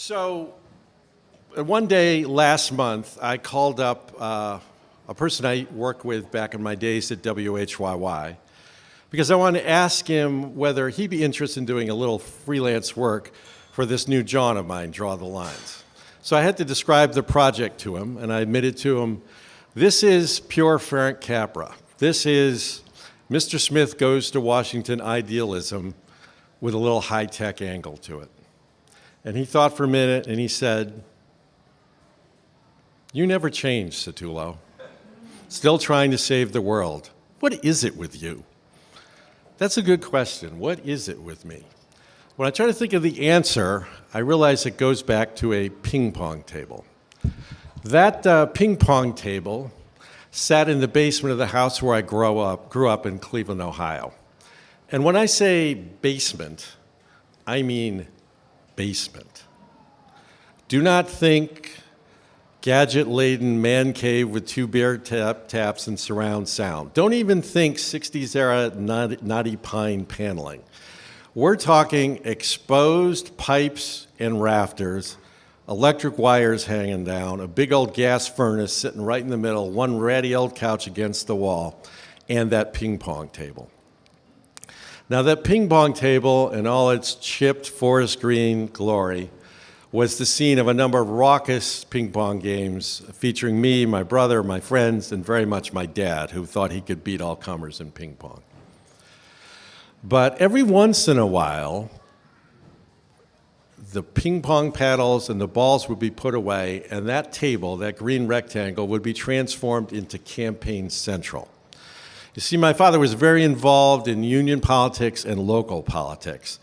So one day last month, I called up a person I worked with back in my days at WHYY because I wanted to ask him whether he'd be interested in doing a little freelance work for this new John of mine, Draw the Lines. So I had to describe the project to him, and I admitted to him, this is pure Frank Capra. This is Mr. Smith Goes to Washington idealism with a little high-tech angle to it. And he thought for a minute, and he said, "You never changed, Satullo. Still trying to save the world. What is it with you?" That's a good question. What is it with me? When I try to think of the answer, I realize it goes back to a ping pong table. That ping pong table sat in the basement of the house where I grew up in Cleveland, Ohio. And when I say basement, I mean basement. Do not think gadget-laden man cave with two beer taps and surround sound. Don't even think 60s era knotty pine paneling. We're talking exposed pipes and rafters, electric wires hanging down, a big old gas furnace sitting right in the middle, one ratty old couch against the wall, and that ping pong table. Now that ping pong table in all its chipped forest green glory was the scene of a number of raucous ping pong games featuring me, my brother, my friends, and very much my dad, who thought he could beat all comers in ping pong. But every once in a while, the ping pong paddles and the balls would be put away, and that table, that green rectangle, would be transformed into Campaign Central. You see, my father was very involved in union politics and local politics.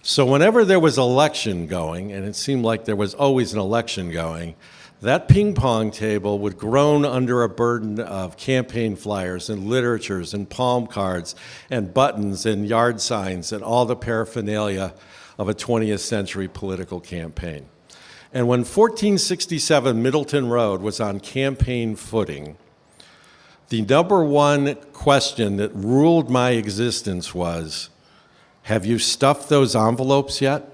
So whenever there was an election going, and it seemed like there was always an election going, that ping pong table would groan under a burden of campaign flyers and literatures and palm cards and buttons and yard signs and all the paraphernalia of a 20th century political campaign. And when 1467 Middleton Road was on campaign footing, the number one question that ruled my existence was, have you stuffed those envelopes yet?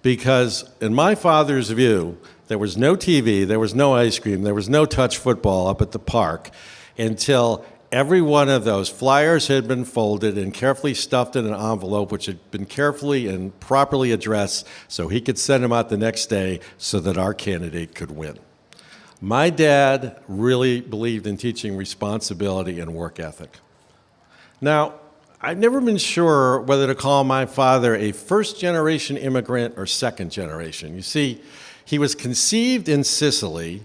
Because in my father's view, there was no TV, there was no ice cream, there was no touch football up at the park until every one of those flyers had been folded and carefully stuffed in an envelope which had been carefully and properly addressed so he could send them out the next day so that our candidate could win. My dad really believed in teaching responsibility and work ethic. Now, I've never been sure whether to call my father a first-generation immigrant or second-generation. You see, he was conceived in Sicily,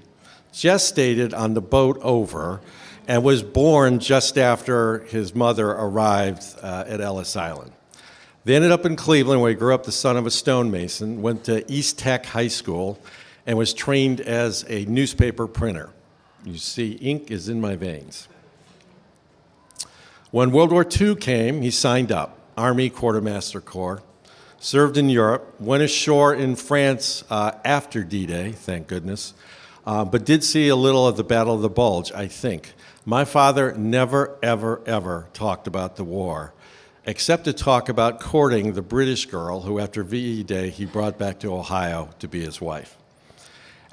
gestated on the boat over, and was born just after his mother arrived at Ellis Island. They ended up in Cleveland, where he grew up the son of a stonemason, went to East Tech High School, and was trained as a newspaper printer. You see, ink is in my veins. When World War II came, he signed up, Army Quartermaster Corps, served in Europe, went ashore in France after D-Day, thank goodness, but did see a little of the Battle of the Bulge, I think. My father never, ever, ever talked about the war, except to talk about courting the British girl who, after VE Day, he brought back to Ohio to be his wife.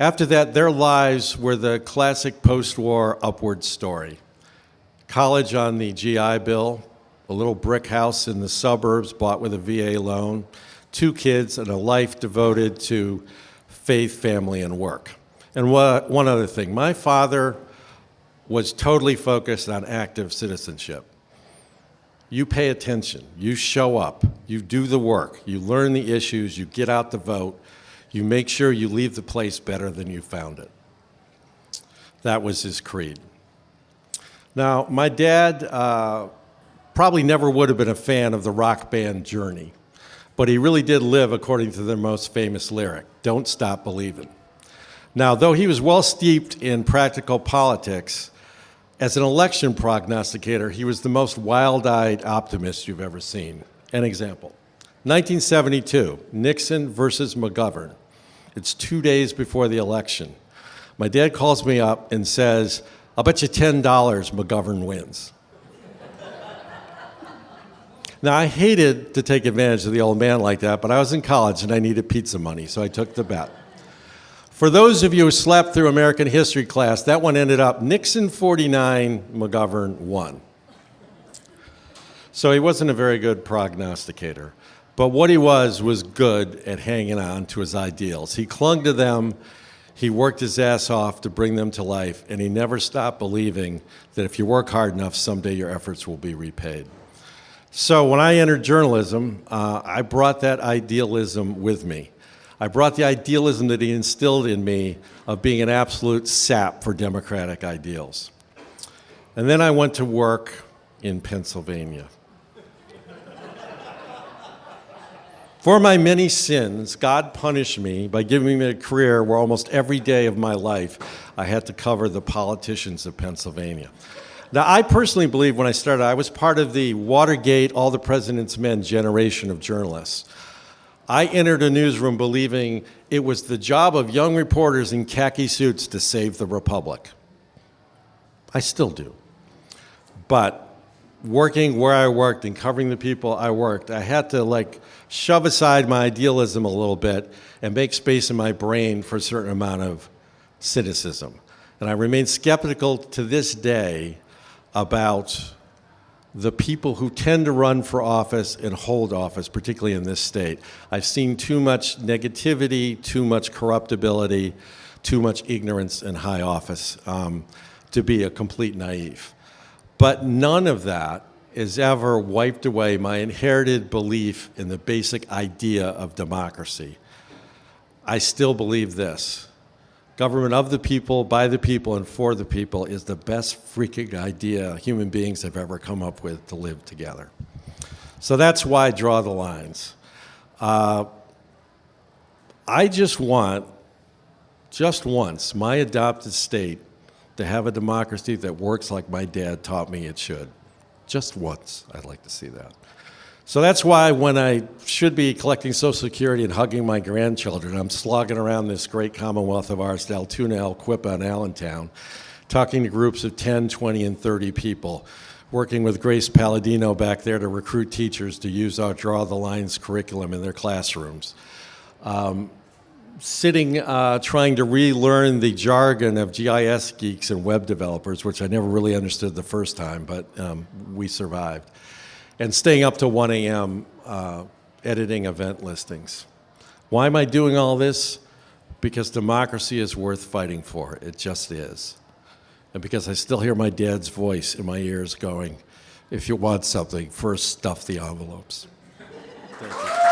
After that, their lives were the classic post-war upward story. College on the GI Bill, a little brick house in the suburbs bought with a VA loan, 2 kids, and a life devoted to faith, family, and work. And one other thing, my father was totally focused on active citizenship. You pay attention, you show up, you do the work, you learn the issues, you get out the vote, you make sure you leave the place better than you found it. That was his creed. Now, my dad probably never would have been a fan of the rock band Journey, but he really did live according to their most famous lyric, "Don't stop believing." Now, though he was well steeped in practical politics, as an election prognosticator, he was the most wild-eyed optimist you've ever seen. An example, 1972, Nixon versus McGovern. It's 2 days before the election. My dad calls me up and says, "I'll bet you $10 McGovern wins." Now, I hated to take advantage of the old man like that, but I was in college and I needed pizza money, so I took the bet. For those of you who slept through American history class, that one ended up Nixon 49, McGovern 1. So he wasn't a very good prognosticator. But what he was good at hanging on to his ideals. He clung to them, he worked his ass off to bring them to life, and he never stopped believing that if you work hard enough, someday your efforts will be repaid. So when I entered journalism, I brought that idealism with me. I brought the idealism that he instilled in me of being an absolute sap for democratic ideals. And then I went to work in Pennsylvania. For my many sins, God punished me by giving me a career where almost every day of my life I had to cover the politicians of Pennsylvania. Now, I personally believe when I started, I was part of the Watergate, all the president's men generation of journalists. I entered a newsroom believing it was the job of young reporters in khaki suits to save the republic. I still do. But working where I worked and covering the people I worked, I had to shove aside my idealism a little bit and make space in my brain for a certain amount of cynicism. And I remain skeptical to this day about the people who tend to run for office and hold office, particularly in this state. I've seen too much negativity, too much corruptibility, too much ignorance in high office to be a complete naive. But none of that has ever wiped away my inherited belief in the basic idea of democracy. I still believe this. Government of the people, by the people, and for the people is the best freaking idea human beings have ever come up with to live together. So that's why I draw the lines. I just want, just once, my adopted state to have a democracy that works like my dad taught me it should. Just once, I'd like to see that. So that's why when I should be collecting Social Security and hugging my grandchildren, I'm slogging around this great commonwealth of ours, Altoona, Elquippa, and Allentown, talking to groups of 10, 20, and 30 people, working with Grace Palladino back there to recruit teachers to use our Draw the Lines curriculum in their classrooms. Sitting, trying to relearn the jargon of GIS geeks and web developers, which I never really understood the first time, but we survived. And staying up to 1 a.m. Editing event listings. Why am I doing all this? Because democracy is worth fighting for. It just is. And because I still hear my dad's voice in my ears going, if you want something, first stuff the envelopes. Thank you.